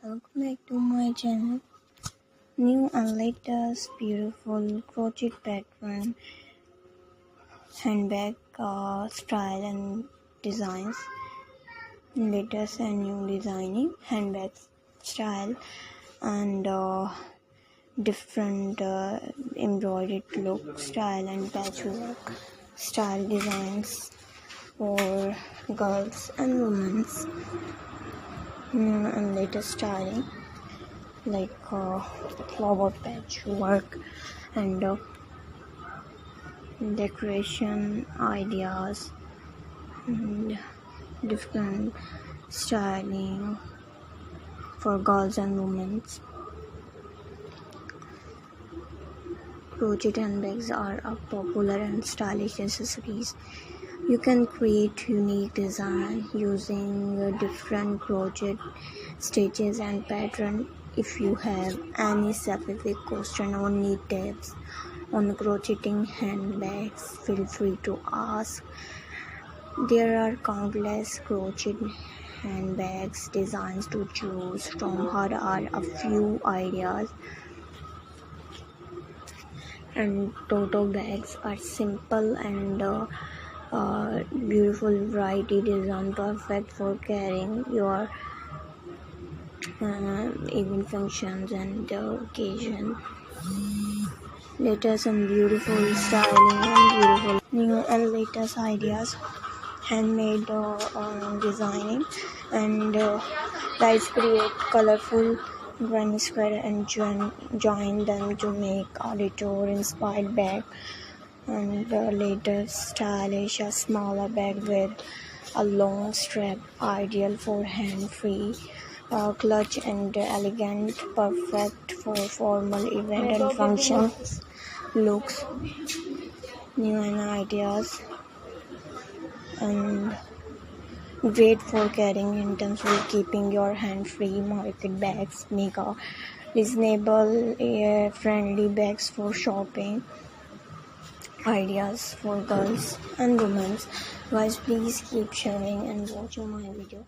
Welcome back to my channel. New and latest beautiful crochet pattern handbag style and designs. Latest and new designing handbag style and different embroidered look style and patchwork style designs for girls and women. New and latest styling like flower patchwork and decoration ideas and different styling for girls and women. Crochet handbags are a popular and stylish accessories. You can create unique design using different crochet stitches and pattern. If you have any specific question or need tips on crocheting handbags, feel free to ask. There are countless crochet handbags designs to choose from. Here are a few ideas. And tote bags are simple and beautiful variety design, perfect for carrying your event functions and occasion. Latest and beautiful styling and beautiful new and latest ideas, handmade designing and guys create colorful granny square and join them to make a retro inspired bag. And the latest stylish a smaller bag with a long strap, ideal for hand-free clutch and elegant, perfect for formal event and functions. Looks new and ideas and great for carrying items while keeping your hand-free. Market bags make a reasonable, friendly bags for shopping. Ideas for girls and women. Guys, please keep sharing and watching my video.